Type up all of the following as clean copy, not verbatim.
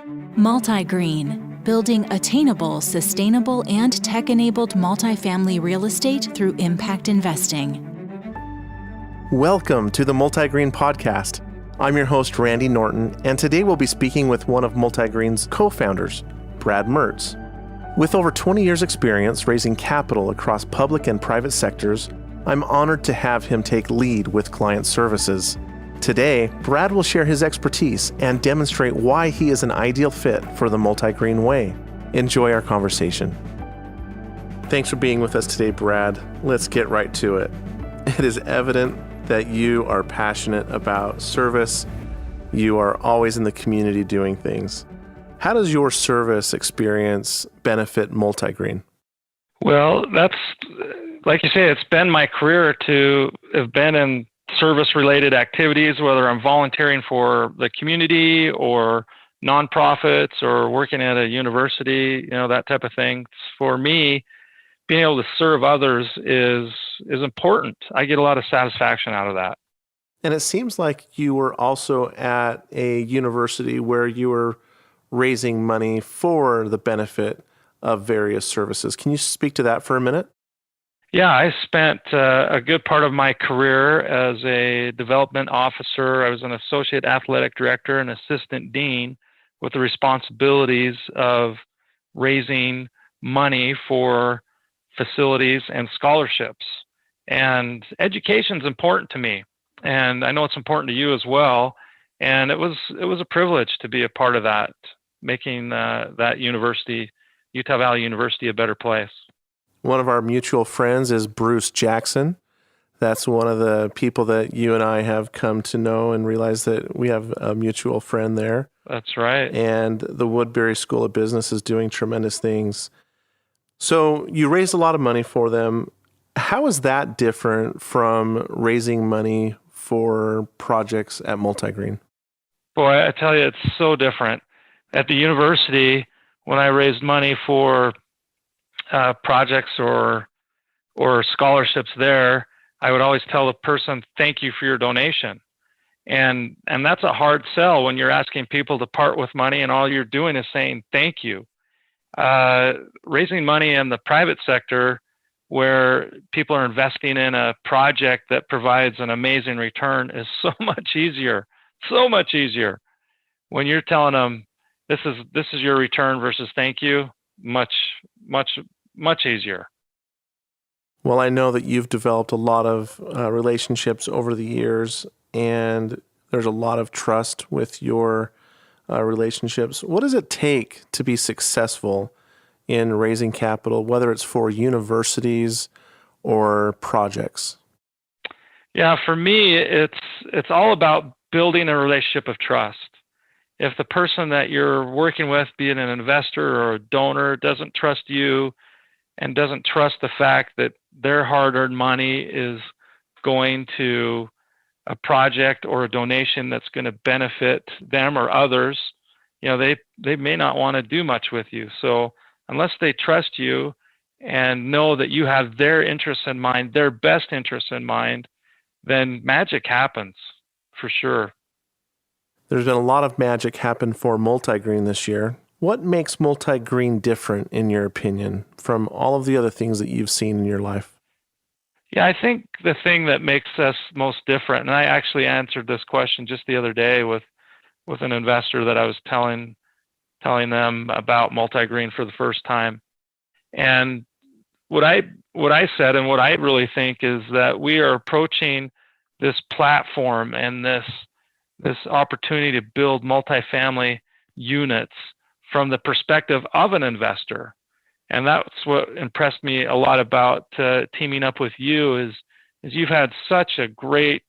MultiGreen, building attainable, sustainable, and tech-enabled multifamily real estate through impact investing. Welcome to the MultiGreen podcast. I'm your host, Randy Norton, and today we'll be speaking with one of MultiGreen's co-founders, Brad Mertz. With over 20 years' experience raising capital across public and private sectors, I'm honored to have him take lead with client services. Today, Brad will share his expertise and demonstrate why he is an ideal fit for the MultiGreen way. Enjoy our conversation. Thanks for being with us today, Brad. Let's get right to it. It is evident that you are passionate about service. You are always in the community doing things. How does your service experience benefit MultiGreen? Well, that's, like you say, it's been my career to have been in service-related activities, whether I'm volunteering for the community or nonprofits or working at a university, that type of thing. For me, being able to serve others is important. I get a lot of satisfaction out of that. And it seems like you were also at a university where you were raising money for the benefit of various services. Can you speak to that for a minute? Yeah, I spent a good part of my career as a development officer. I was an associate athletic director and assistant dean with the responsibilities of raising money for facilities and scholarships. And education's important to me, and I know it's important to you as well. And it was a privilege to be a part of that, making that university, Utah Valley University, a better place. One of our mutual friends is Bruce Jackson. That's one of the people that you and I have come to know and realize that we have a mutual friend there. That's right. And the Woodbury School of Business is doing tremendous things. So you raised a lot of money for them. How is that different from raising money for projects at MultiGreen? Boy, I tell you, it's so different. At the university, when I raised money for projects or scholarships there, I would always tell the person, thank you for your donation. And that's a hard sell when you're asking people to part with money and all you're doing is saying thank you. Raising money in the private sector where people are investing in a project that provides an amazing return is so much easier. When you're telling them this is your return versus thank you, much easier. Well, I know that you've developed a lot of relationships over the years, and there's a lot of trust with your relationships. What does it take to be successful in raising capital, whether it's for universities or projects? Yeah, for me, it's all about building a relationship of trust. If the person that you're working with, be it an investor or a donor, doesn't trust you and doesn't trust the fact that their hard-earned money is going to a project or a donation that's going to benefit them or others, they may not want to do much with you. So unless they trust you and know that you have their interests in mind, their best interests in mind, then magic happens for sure. There's been a lot of magic happen for MultiGreen this year. What makes MultiGreen different, in your opinion, from all of the other things that you've seen in your life? Yeah, I think the thing that makes us most different, and I actually answered this question just the other day with an investor that I was telling them about MultiGreen for the first time. And what I said and what I really think is that we are approaching this platform and this opportunity to build multifamily units from the perspective of an investor. And that's what impressed me a lot about teaming up with you is you've had such a great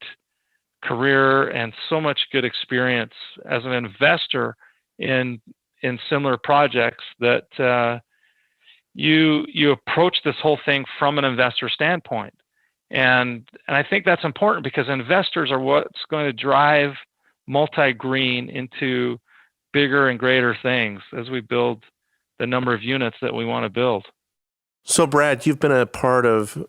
career and so much good experience as an investor in similar projects that you approach this whole thing from an investor standpoint. And I think that's important because investors are what's going to drive MultiGreen into bigger and greater things as we build the number of units that we want to build. So Brad, you've been a part of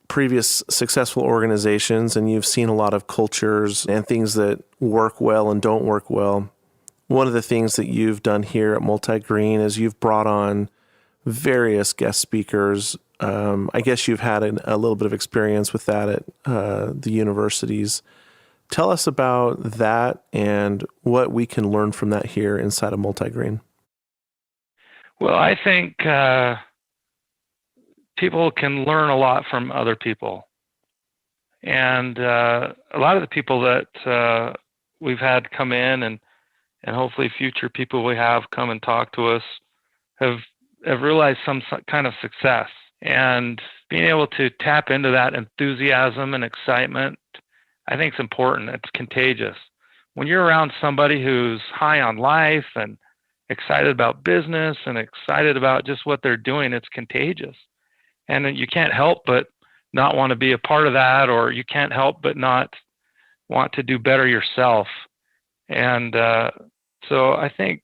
previous successful organizations and you've seen a lot of cultures and things that work well and don't work well. One of the things that you've done here at MultiGreen is you've brought on various guest speakers. I guess you've had a little bit of experience with that at the universities. Tell us about that and what we can learn from that here inside of MultiGreen. Well, I think people can learn a lot from other people. And a lot of the people that we've had come in and hopefully future people we have come and talk to us have realized some kind of success. And being able to tap into that enthusiasm and excitement, I think it's important. It's contagious. When you're around somebody who's high on life and excited about business and excited about just what they're doing, it's contagious. And you can't help but not want to be a part of that, or you can't help but not want to do better yourself. And so I think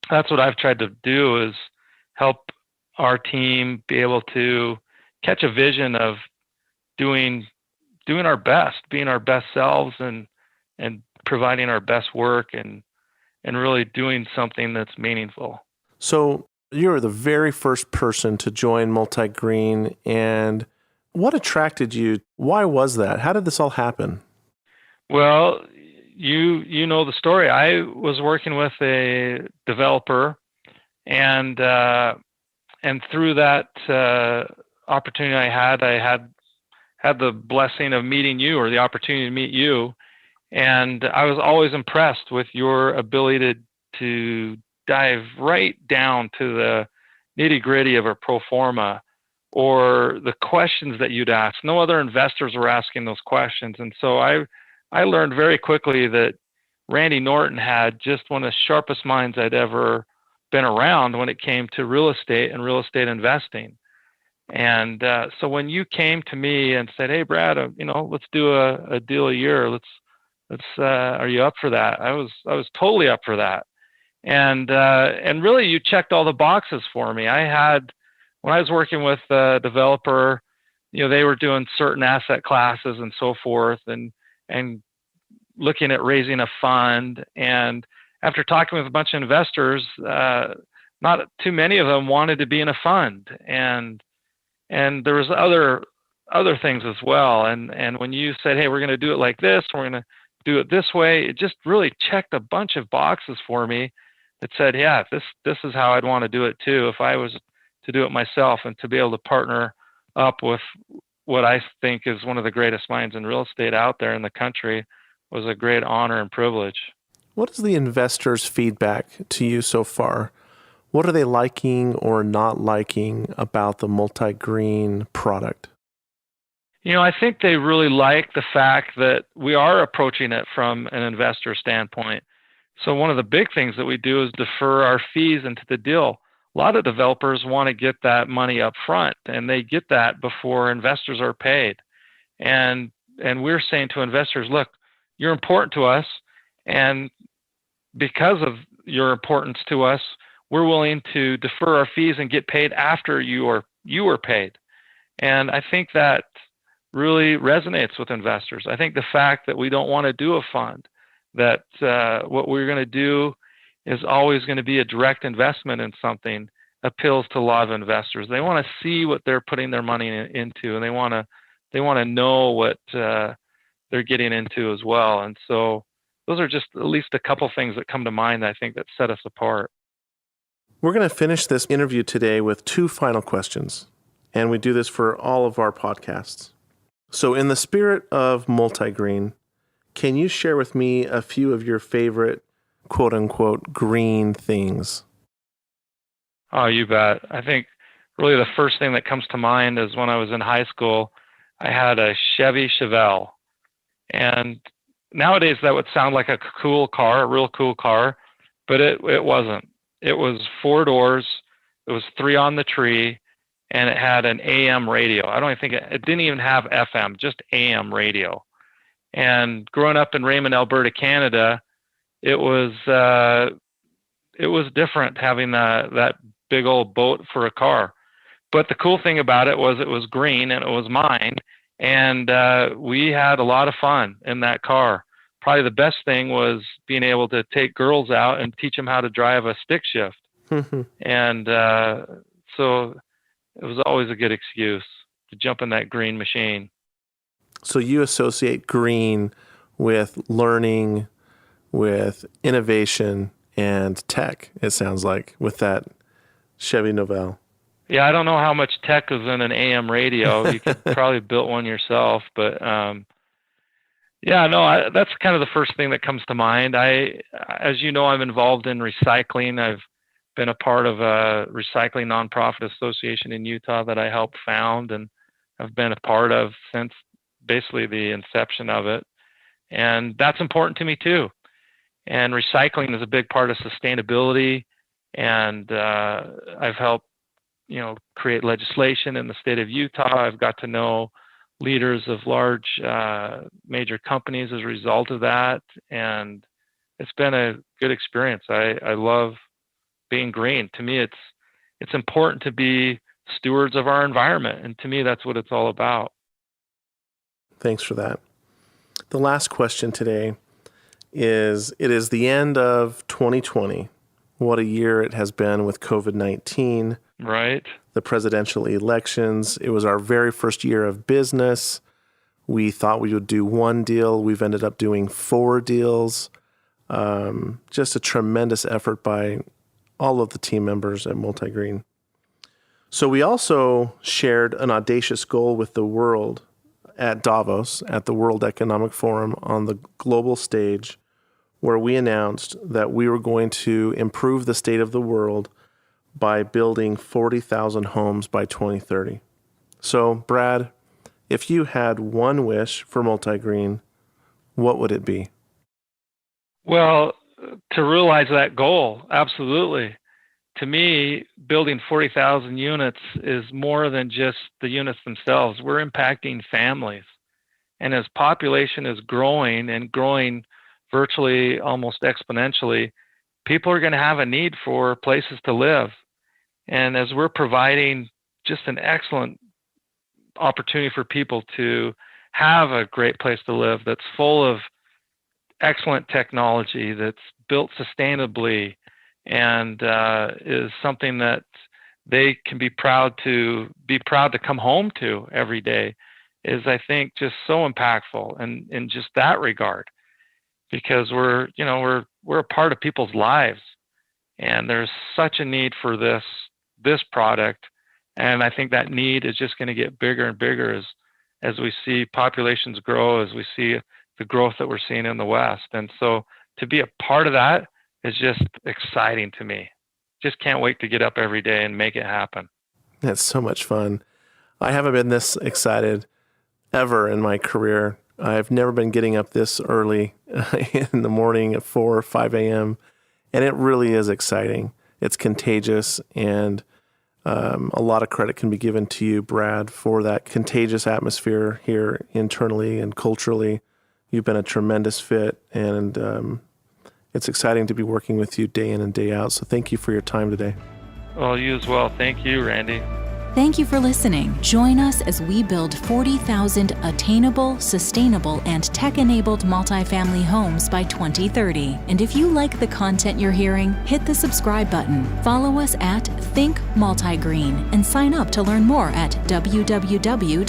that's what I've tried to do, is help our team be able to catch a vision of doing our best, being our best selves, and providing our best work, and really doing something that's meaningful. So you were the very first person to join MultiGreen, and what attracted you? Why was that? How did this all happen? Well, you know the story. I was working with a developer, and through that opportunity I had the blessing of meeting you, or the opportunity to meet you, and I was always impressed with your ability to dive right down to the nitty-gritty of a pro forma, or the questions that you'd ask. No other investors were asking those questions, and so I learned very quickly that Randy Norton had just one of the sharpest minds I'd ever been around when it came to real estate and real estate investing. And so when you came to me and said, "Hey, Brad, let's do a deal a year. Let's are you up for that?" I was totally up for that. And really, you checked all the boxes for me. When I was working with a developer, they were doing certain asset classes and so forth, and looking at raising a fund. And after talking with a bunch of investors, not too many of them wanted to be in a fund, and there was other things as well. And when you said, "Hey, we're going to do it like this, we're going to do it this way," it just really checked a bunch of boxes for me that said, yeah, this is how I'd want to do it too, if I was to do it myself, and to be able to partner up with what I think is one of the greatest minds in real estate out there in the country was a great honor and privilege. What is the investors' feedback to you so far? What are they liking or not liking about the MultiGreen product? I think they really like the fact that we are approaching it from an investor standpoint. So one of the big things that we do is defer our fees into the deal. A lot of developers want to get that money up front, and they get that before investors are paid. And we're saying to investors, look, you're important to us, and because of your importance to us, we're willing to defer our fees and get paid after you are paid. And I think that really resonates with investors. I think the fact that we don't want to do a fund, that what we're going to do is always going to be a direct investment in something, appeals to a lot of investors. They want to see what they're putting their money into, and they want to know what they're getting into as well. And so those are just at least a couple things that come to mind, I think, that set us apart. We're going to finish this interview today with two final questions, and we do this for all of our podcasts. So in the spirit of MultiGreen, can you share with me a few of your favorite quote-unquote green things? Oh, you bet. I think really the first thing that comes to mind is when I was in high school, I had a Chevy Chevelle. And nowadays that would sound like a cool car, a real cool car, but it wasn't. It was 4 doors, it was 3 on the tree, and it had an AM radio. I don't even think it didn't even have FM, just AM radio. And growing up in Raymond, Alberta, Canada, it was different having that big old boat for a car. But the cool thing about it was green, and it was mine. And we had a lot of fun in that car. probably the best thing was being able to take girls out and teach them how to drive a stick shift. And so it was always a good excuse to jump in that green machine. So you associate green with learning, with innovation and tech, it sounds like, with that Chevy Novelle. Yeah, I don't know how much tech is in an AM radio. You could probably build one yourself, but that's kind of the first thing that comes to mind. As you know, I'm involved in recycling. I've been a part of a recycling nonprofit association in Utah that I helped found, and I've been a part of since basically the inception of it. And that's important to me too. And recycling is a big part of sustainability. And I've helped, create legislation in the state of Utah. I've got to know leaders of large major companies as a result of that. And it's been a good experience. I love being green. To me, it's important to be stewards of our environment. And to me, that's what it's all about. Thanks for that. The last question today is, it is the end of 2020. What a year it has been with COVID-19. Right. The presidential elections. It was our very first year of business. We thought we would do one deal. We've ended up doing 4 deals. Just a tremendous effort by all of the team members at MultiGreen. So we also shared an audacious goal with the world at Davos, at the World Economic Forum on the global stage, where we announced that we were going to improve the state of the world by building 40,000 homes by 2030. So, Brad, if you had one wish for MultiGreen, what would it be? Well, to realize that goal, absolutely. To me, building 40,000 units is more than just the units themselves. We're impacting families. And as population is growing and growing virtually almost exponentially, people are going to have a need for places to live. And as we're providing just an excellent opportunity for people to have a great place to live that's full of excellent technology, that's built sustainably, and is something that they can be proud to come home to every day, is, I think, just so impactful and in just that regard, because we're a part of people's lives, and there's such a need for this product, and I think that need is just going to get bigger and bigger as we see populations grow, as we see the growth that we're seeing in the West. And so to be a part of that is just exciting to me. Just can't wait to get up every day and make it happen. That's so much fun. I haven't been this excited ever in my career. I've never been getting up this early in the morning at 4 or 5 a.m. And it really is exciting. It's contagious, and a lot of credit can be given to you, Brad, for that contagious atmosphere here internally and culturally. You've been a tremendous fit, and it's exciting to be working with you day in and day out. So thank you for your time today. Well, you as well. Thank you, Randy. Thank you for listening. Join us as we build 40,000 attainable, sustainable, and tech-enabled multifamily homes by 2030. And if you like the content you're hearing, hit the subscribe button. Follow us at Think MultiGreen and sign up to learn more at www.multi.green.